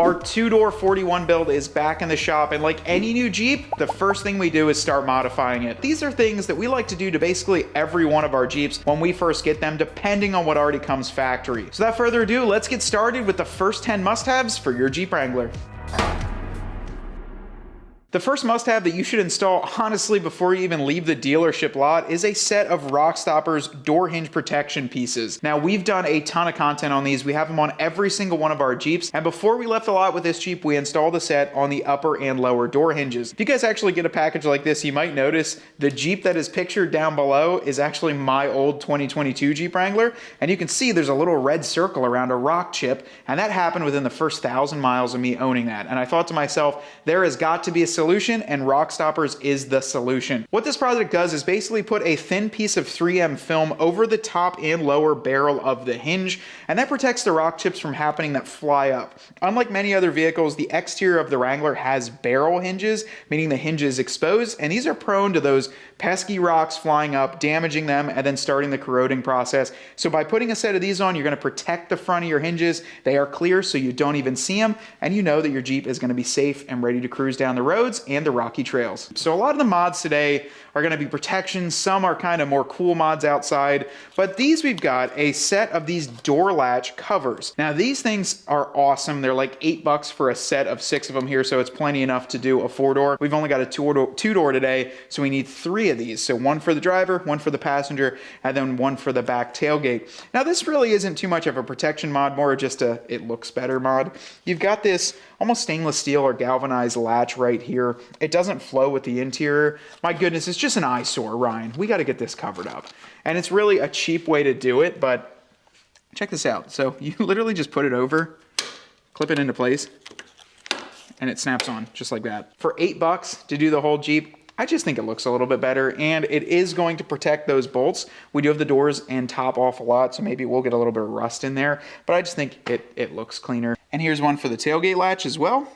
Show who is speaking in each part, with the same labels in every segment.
Speaker 1: Our two-door 41 build is back in the shop, and like any new Jeep, the first thing we do is start modifying it. These are things that we like to do to basically every one of our Jeeps when we first get them, depending on what already comes factory. So without further ado, let's get started with the first 10 must-haves for your Jeep Wrangler. The first must-have that you should install, honestly, before you even leave the dealership lot is a set of Rock Stoppers door hinge protection pieces. Now, we've done a ton of content on these. We have them on every single one of our Jeeps, and before we left the lot with this Jeep, we installed the set on the upper and lower door hinges. If you guys actually get a package like this, you might notice the Jeep that is pictured down below is actually my old 2022 Jeep Wrangler, and you can see there's a little red circle around a rock chip, and that happened within the first 1,000 miles of me owning that. And I thought to myself, there has got to be a solution, and Rock Stoppers is the solution. What this project does is basically put a thin piece of 3M film over the top and lower barrel of the hinge, and that protects the rock chips from happening that fly up. Unlike many other vehicles, the exterior of the Wrangler has barrel hinges, meaning the hinge is exposed, and these are prone to those pesky rocks flying up, damaging them, and then starting the corroding process. So by putting a set of these on, you're going to protect the front of your hinges. They are clear, so you don't even see them, and you know that your Jeep is going to be safe and ready to cruise down the roads and the rocky trails. So a lot of the mods today are going to be protections. Some are kind of more cool mods outside, but these, we've got a set of these door latch covers. Now these things are awesome. They're like $8 for a set of 6 of them here, so it's plenty enough to do a 4-door. We've only got a two-door today, so we need 3 of these. So one for the driver, one for the passenger, and then one for the back tailgate. Now this really isn't too much of a protection mod, more just a it looks better mod. You've got this almost stainless steel or galvanized latch right here. It doesn't flow with the interior. My goodness, it's just an eyesore, Ryan. We got to get this covered up. And it's really a cheap way to do it, but check this out. So you literally just put it over, clip it into place, and it snaps on just like that. For $8 to do the whole Jeep, I just think it looks a little bit better, and it is going to protect those bolts. We do have the doors and top off a lot, so maybe we'll get a little bit of rust in there, but I just think it looks cleaner. And here's one for the tailgate latch as well.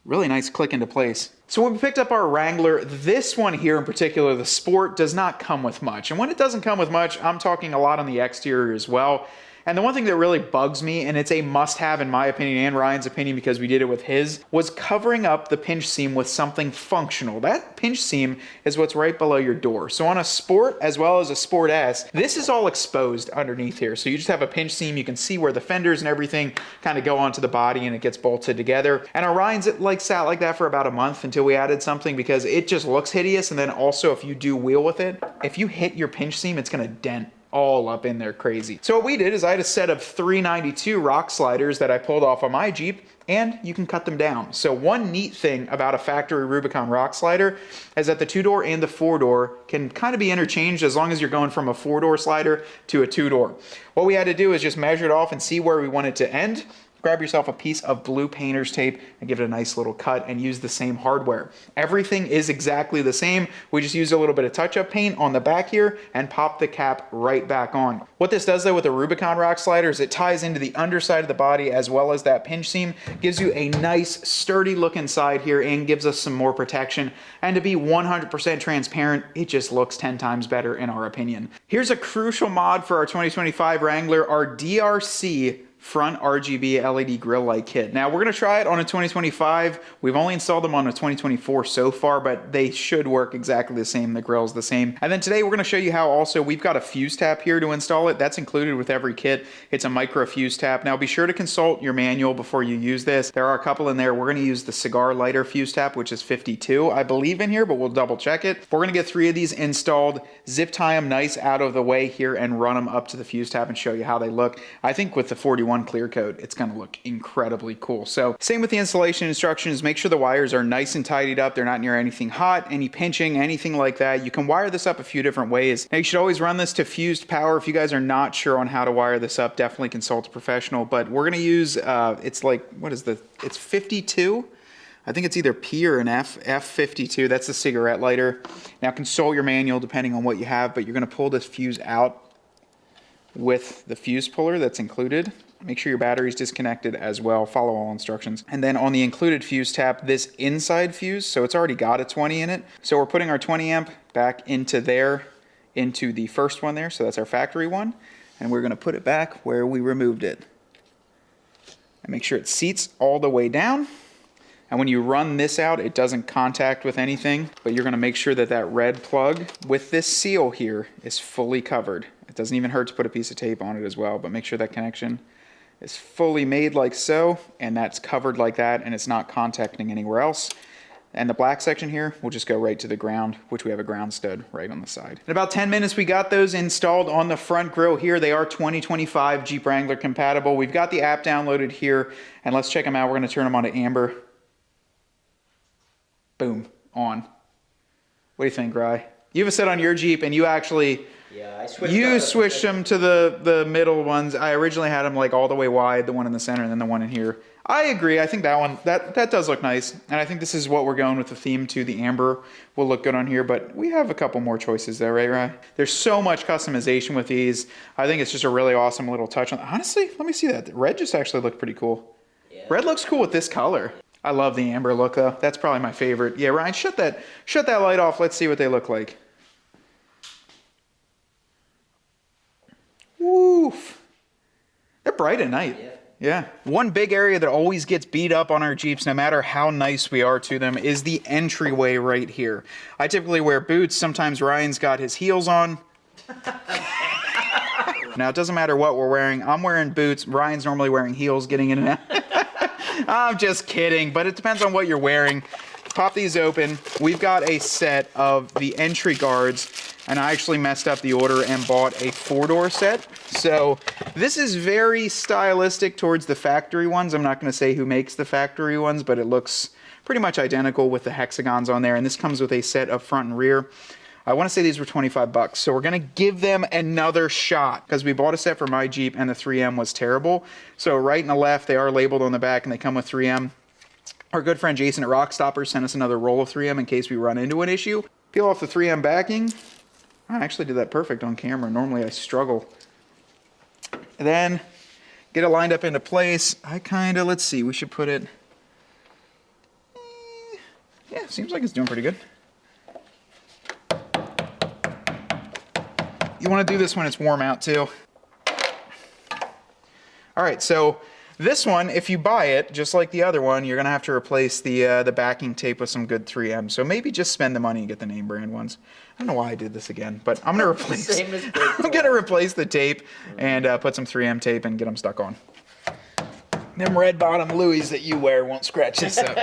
Speaker 1: Really nice click into place. So when we picked up our Wrangler, this one here in particular, the Sport, does not come with much. And when it doesn't come with much, I'm talking a lot on the exterior as well. And the one thing that really bugs me, and it's a must-have in my opinion and Ryan's opinion because we did it with his, was covering up the pinch seam with something functional. That pinch seam is what's right below your door. So on a Sport as well as a Sport S, this is all exposed underneath here. So you just have a pinch seam. You can see where the fenders and everything kind of go onto the body and it gets bolted together. And our Ryan's, it like sat like that for about a month until we added something because it just looks hideous. And then also if you do wheel with it, if you hit your pinch seam, it's going to dent all up in there crazy. So what we did is I had a set of 392 rock sliders that I pulled off on my Jeep, and you can cut them down. So one neat thing about a factory Rubicon rock slider is that the 2-door and the 4-door can kind of be interchanged as long as you're going from a 4-door slider to a 2-door. What we had to do is just measure it off and see where we want it to end. Grab yourself a piece of blue painter's tape and give it a nice little cut and use the same hardware. Everything is exactly the same. We just use a little bit of touch-up paint on the back here and pop the cap right back on. What this does though with the Rubicon rock slider is it ties into the underside of the body as well as that pinch seam, gives you a nice sturdy look inside here and gives us some more protection. And to be 100% transparent, it just looks 10 times better in our opinion. Here's a crucial mod for our 2025 Wrangler, our DRC front RGB LED grill light kit. Now we're going to try it on a 2025. We've only installed them on a 2024 so far, but they should work exactly the same. The grill's the same. And then today we're going to show you how also we've got a fuse tap here to install it. That's included with every kit. It's a micro fuse tap. Now be sure to consult your manual before you use this. There are a couple in there. We're going to use the cigar lighter fuse tap, which is 52, I believe, in here, but we'll double check it. We're going to get 3 of these installed, zip tie them nice out of the way here and run them up to the fuse tap and show you how they look. I think with the 41 clear coat, it's going to look incredibly cool. So same with the installation instructions. Make sure the wires are nice and tidied up. They're not near anything hot, any pinching, anything like that. You can wire this up a few different ways. Now you should always run this to fused power. If you guys are not sure on how to wire this up, definitely consult a professional. But we're going to use, it's like, it's 52. I think it's either P or an F, F52. That's the cigarette lighter. Now consult your manual depending on what you have, but you're going to pull this fuse out with the fuse puller that's included. Make sure your battery's disconnected as well. Follow all instructions. And then on the included fuse tap, this inside fuse, so it's already got a 20 in it. So we're putting our 20 amp back into there, into the first one there. So that's our factory one. And we're going to put it back where we removed it. Make sure it seats all the way down. And when you run this out, it doesn't contact with anything, but you're gonna make sure that that red plug with this seal here is fully covered. It doesn't even hurt to put a piece of tape on it as well, but make sure that connection is fully made like so, and that's covered like that, and it's not contacting anywhere else. And the black section here will just go right to the ground, which we have a ground stud right on the side. In about 10 minutes, we got those installed on the front grille here. They are 2025 Jeep Wrangler compatible. We've got the app downloaded here, and let's check them out. We're gonna turn them on to amber. Boom, on. What do you think, Rye? You have a set on your Jeep, and you actually,
Speaker 2: yeah, I
Speaker 1: switched them to the middle ones. I originally had them like all the way wide, the one in the center, and then the one in here. I agree. I think that one, that does look nice. And I think this is what we're going with the theme to. The amber will look good on here, but we have a couple more choices there, right, Rye? There's so much customization with these. I think it's just a really awesome little touch on. Honestly, let me see that. The red just actually looked pretty cool. Yeah. Red looks cool with this color. I love the amber look though. That's probably my favorite. Yeah, Ryan, shut that light off. Let's see what they look like. Woof. They're bright at night. Yeah. One big area that always gets beat up on our Jeeps, no matter how nice we are to them, is the entryway right here. I typically wear boots. Sometimes Ryan's got his heels on. Now, it doesn't matter what we're wearing. I'm wearing boots. Ryan's normally wearing heels getting in and out. I'm just kidding, but it depends on what you're wearing. Pop these open. We've got a set of the entry guards, and I actually messed up the order and bought a 4-door set. So this is very stylistic towards the factory ones. I'm not going to say who makes the factory ones, but it looks pretty much identical with the hexagons on there. And this comes with a set of front and rear. I want to say these were 25 bucks. So we're going to give them another shot because we bought a set for my Jeep and the 3M was terrible. So right and the left, they are labeled on the back and they come with 3M. Our good friend Jason at Rockstopper sent us another roll of 3M in case we run into an issue. Peel off the 3M backing. I actually did that perfect on camera. Normally I struggle. And then get it lined up into place. Let's see, we should put it, yeah, seems like it's doing pretty good. You want to do this when it's warm out too. All right, so this one, if you buy it, just like the other one, you're going to have to replace the backing tape with some good 3M. So maybe just spend the money and get the name brand ones. I don't know why I did this again, but I'm going to replace I'm going to replace the tape and put some 3M tape and get them stuck on. Them red bottom Louis that you wear won't scratch this up.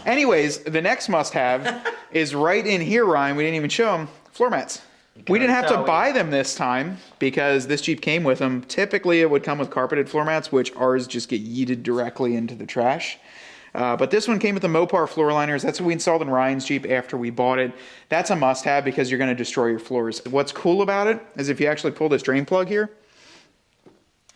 Speaker 1: Anyways, the next must-have is right in here, Ryan. We didn't even show them. Floor mats. We didn't have to buy them this time because this Jeep came with them. Typically, it would come with carpeted floor mats, which ours just get yeeted directly into the trash. But this one came with the Mopar floor liners. That's what we installed in Ryan's Jeep after we bought it. That's a must-have because you're going to destroy your floors. What's cool about it is if you actually pull this drain plug here,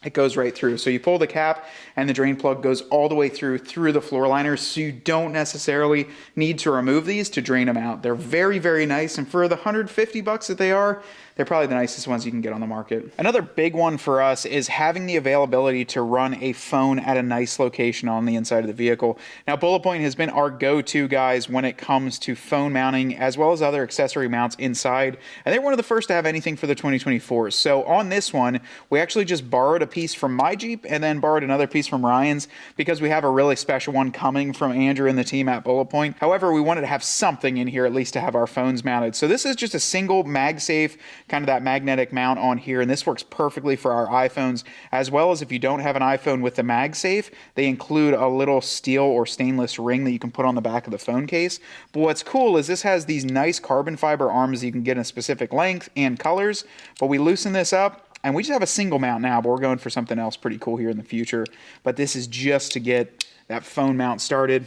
Speaker 1: it goes right through. So you pull the cap and the drain plug goes all the way through the floor liners. So you don't necessarily need to remove these to drain them out. They're very, very nice. And for the 150 bucks that they are, they're probably the nicest ones you can get on the market. Another big one for us is having the availability to run a phone at a nice location on the inside of the vehicle. Now, Bullet Point has been our go-to guys when it comes to phone mounting as well as other accessory mounts inside. And they're one of the first to have anything for the 2024s. So on this one, we actually just borrowed a piece from my Jeep and then borrowed another piece from Ryan's because we have a really special one coming from Andrew and the team at Bullet Point. However, we wanted to have something in here at least to have our phones mounted. So this is just a single MagSafe, kind of that magnetic mount on here, and this works perfectly for our iPhones, as well as if you don't have an iPhone with the MagSafe, they include a little steel or stainless ring that you can put on the back of the phone case. But what's cool is this has these nice carbon fiber arms that you can get in a specific length and colors, but we loosen this up, and we just have a single mount now, but we're going for something else pretty cool here in the future. But this is just to get that phone mount started.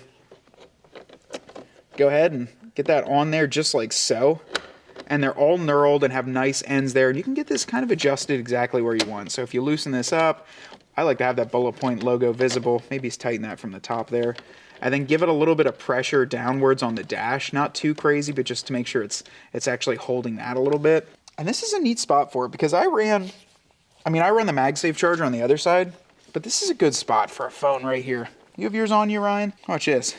Speaker 1: Go ahead and get that on there just like so. And they're all knurled and have nice ends there. And you can get this kind of adjusted exactly where you want. So if you loosen this up, I like to have that Bullet Point logo visible. Maybe just tighten that from the top there. And then give it a little bit of pressure downwards on the dash. Not too crazy, but just to make sure it's actually holding that a little bit. And this is a neat spot for it because I run the MagSafe charger on the other side. But this is a good spot for a phone right here. You have yours on you, Ryan? Watch this.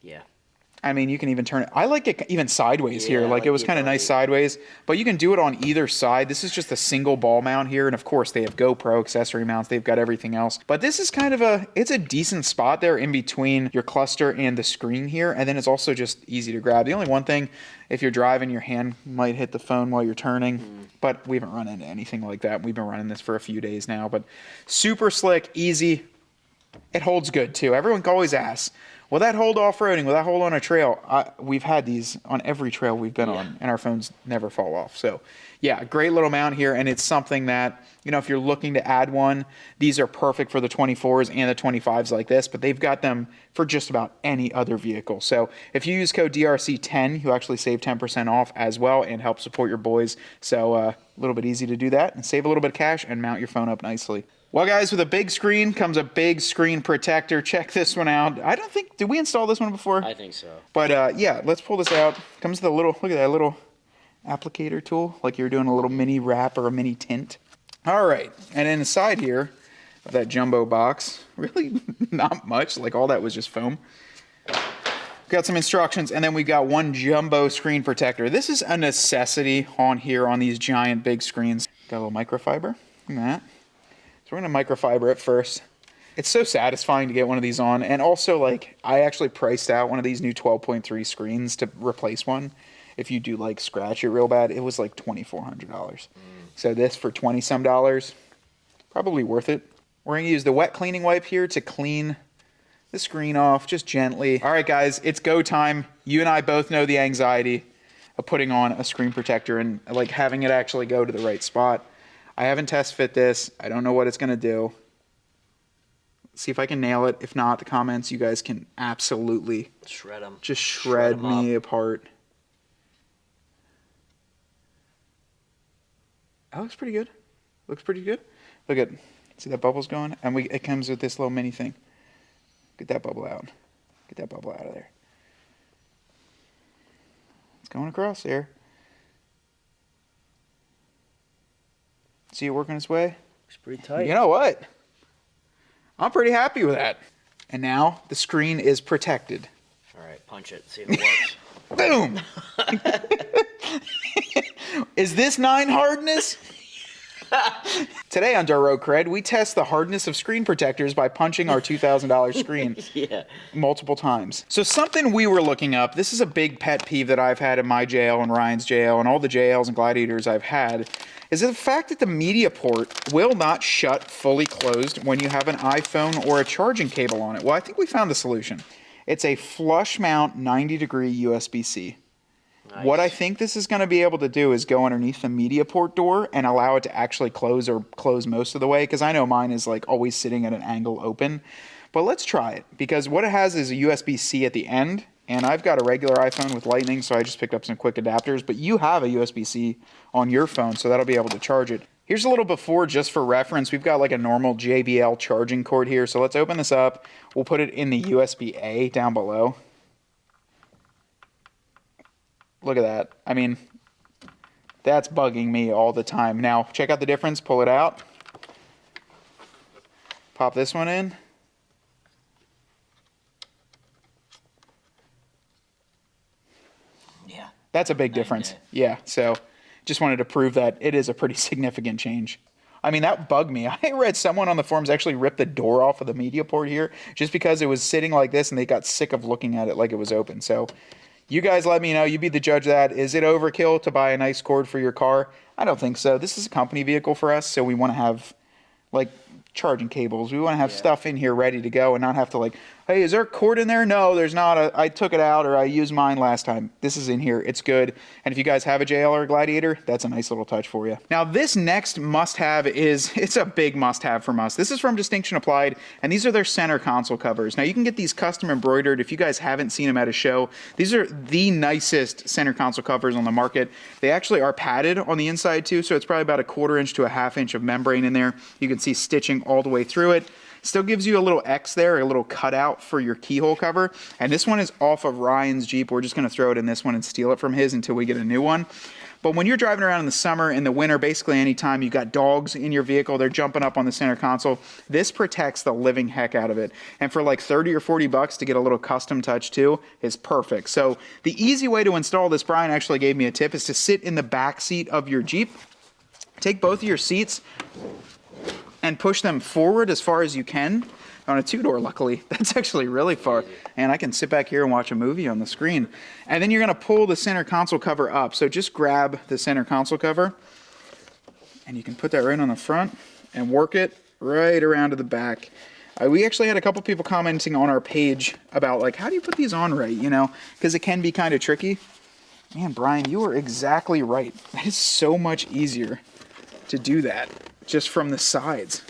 Speaker 2: Yeah.
Speaker 1: I mean, you can even turn it. I like it even sideways here.
Speaker 2: Yeah,
Speaker 1: Like it was kind of nice
Speaker 2: right.
Speaker 1: sideways, but you can do it on either side. This is just a single ball mount here. And of course they have GoPro accessory mounts. They've got everything else, but this is kind of it's a decent spot there in between your cluster and the screen here. And then it's also just easy to grab. The only one thing, if you're driving, your hand might hit the phone while you're turning, but we haven't run into anything like that. We've been running this for a few days now, but super slick, easy. It holds good too. Everyone always asks, will that hold off-roading? Will that hold on a trail? We've had these on every trail we've been on, and our phones never fall off. So yeah, great little mount here, and it's something that, you know, if you're looking to add one, these are perfect for the 24s and the 25s like this, but they've got them for just about any other vehicle. So if you use code DRC10, you actually save 10% off as well and help support your boys. So a little bit easy to do that and save a little bit of cash and mount your phone up nicely. Well, guys, with a big screen comes a big screen protector. Check this one out. I don't think, did we install this one before?
Speaker 2: I think so.
Speaker 1: But yeah, let's pull this out. Comes with a little, look at that little applicator tool, like you're doing a little mini wrap or a mini tint. All right, and inside here of that jumbo box, really not much, like all that was just foam. Got some instructions, and then we've got one jumbo screen protector. This is a necessity on here on these giant big screens. Got a little microfiber, look at that. So we're gonna microfiber it first. It's so satisfying to get one of these on, and also like I actually priced out one of these new 12.3 screens to replace one. If you do like scratch it real bad, it was like $2,400. So this for 20 some dollars, probably worth it. We're gonna use the wet cleaning wipe here to clean the screen off just gently. All right, guys, it's go time. You and I both know the anxiety of putting on a screen protector and like having it actually go to the right spot. I haven't test fit this. I don't know what it's gonna do. Let's see if I can nail it. If not, the comments, you guys can absolutely
Speaker 2: shred them.
Speaker 1: Just shred me apart. That looks pretty good. Looks pretty good. Look at, see that bubble's going? And it comes with this little mini thing. Get that bubble out. Get that bubble out of there. It's going across there. See it working its way?
Speaker 2: It's pretty tight.
Speaker 1: You know what? I'm pretty happy with that. And now the screen is protected.
Speaker 2: All right, punch it. See if it works.
Speaker 1: Boom! Is this 9 hardness? Today on Dirt Road Cred, we test the hardness of screen protectors by punching our $2,000 screen multiple times. So something we were looking up, this is a big pet peeve that I've had in my JL and Ryan's JL and all the JLs and Gladiators I've had, is the fact that the media port will not shut fully closed when you have an iPhone or a charging cable on it. Well, I think we found the solution. It's a flush mount 90-degree USB-C. Nice. What I think this is going to be able to do is go underneath the media port door and allow it to actually close or close most of the way, because I know mine is like always sitting at an angle open. But let's try it, because what it has is a USB-C at the end, and I've got a regular iPhone with Lightning, so I just picked up some quick adapters, but you have a USB-C on your phone, so that'll be able to charge it. Here's a little before just for reference. We've got like a normal JBL charging cord here, so let's open this up. We'll put it in the USB-A down below. Look at that. I mean, that's bugging me all the time. Now, check out the difference. Pull it out. Pop this one in.
Speaker 2: Yeah.
Speaker 1: That's a big difference. Yeah, so just wanted to prove that it is a pretty significant change. I mean, that bugged me. I read someone on the forums actually ripped the door off of the media port here just because it was sitting like this and they got sick of looking at it like it was open. So you guys let me know. You be the judge of that. Is it overkill to buy a nice cord for your car? I don't think so. This is a company vehicle for us, so we want to have like charging cables. We want to have stuff in here ready to go and not have to like, hey, is there a cord in there? No, there's not. I took it out or I used mine last time. This is in here. It's good. And if you guys have a JL or a Gladiator, that's a nice little touch for you. Now, this next must-have it's a big must-have from us. This is from Distinction Applied, and these are their center console covers. Now, you can get these custom embroidered. If you guys haven't seen them at a show, these are the nicest center console covers on the market. They actually are padded on the inside too, so it's probably about a 1/4 inch to a 1/2 inch of membrane in there. You can see stitching all the way through it. Still gives you a little X there, a little cutout for your keyhole cover. And this one is off of Ryan's Jeep. We're just going to throw it in this one and steal it from his until we get a new one. But when you're driving around in the summer, in the winter, basically anytime you've got dogs in your vehicle, they're jumping up on the center console, this protects the living heck out of it. And for like 30 or 40 bucks to get a little custom touch too is perfect. So the easy way to install this, Brian actually gave me a tip, is to sit in the back seat of your Jeep. Take both of your seats and push them forward as far as you can. On a two-door, luckily. That's actually really far. And I can sit back here and watch a movie on the screen. And then you're going to pull the center console cover up. So just grab the center console cover, and you can put that right on the front and work it right around to the back. We actually had a couple people commenting on our page about, like, how do you put these on right, you know? Because it can be kind of tricky. Man, Brian, you are exactly right. That is so much easier to do that just from the sides.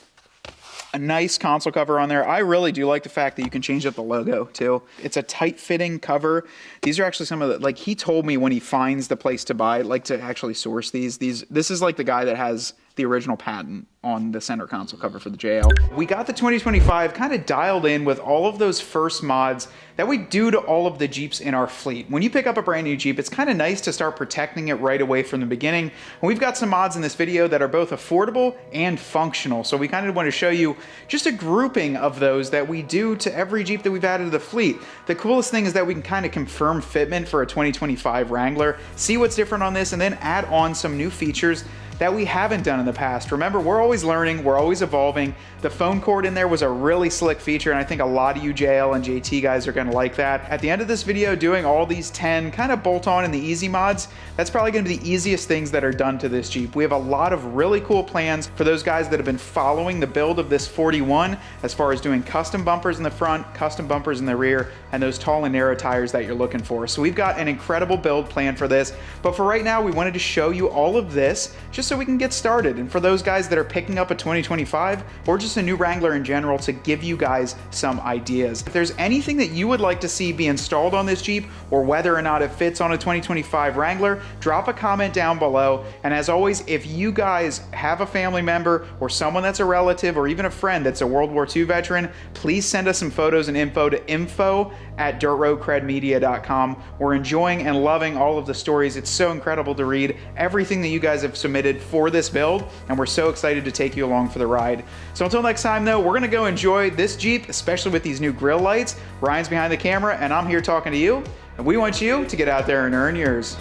Speaker 1: A nice console cover on there. I really do like the fact that you can change up the logo too. It's a tight fitting cover. These are actually some of the, like, he told me when he finds the place to buy, like, to actually source these, this is like the guy that has the original patent on the center console cover for the JL. We got the 2025 kind of dialed in with all of those first mods that we do to all of the Jeeps in our fleet. When you pick up a brand new Jeep, it's kind of nice to start protecting it right away from the beginning. And we've got some mods in this video that are both affordable and functional. So we kind of want to show you just a grouping of those that we do to every Jeep that we've added to the fleet. The coolest thing is that we can kind of confirm fitment for a 2025 Wrangler, see what's different on this, and then add on some new features that we haven't done in the past. Remember, we're always learning, we're always evolving. The phone cord in there was a really slick feature, and I think a lot of you JL and JT guys are gonna like that. At the end of this video, doing all these 10 kind of bolt on in the easy mods, that's probably gonna be the easiest things that are done to this Jeep. We have a lot of really cool plans for those guys that have been following the build of this 41, as far as doing custom bumpers in the front, custom bumpers in the rear, and those tall and narrow tires that you're looking for. So we've got an incredible build plan for this, but for right now, we wanted to show you all of this just so we can get started. And for those guys that are picking up a 2025 or just a new Wrangler in general, to give you guys some ideas. If there's anything that you would like to see be installed on this Jeep, or whether or not it fits on a 2025 Wrangler, drop a comment down below. And as always, if you guys have a family member or someone that's a relative or even a friend that's a World War II veteran, please send us some photos and info to info@dirtroadcredmedia.com. We're enjoying and loving all of the stories. It's so incredible to read everything that you guys have submitted for this build, and we're so excited to take you along for the ride. So until next time though, we're gonna go enjoy this Jeep, especially with these new grill lights. Ryan's behind the camera and I'm here talking to you, and we want you to get out there and earn yours.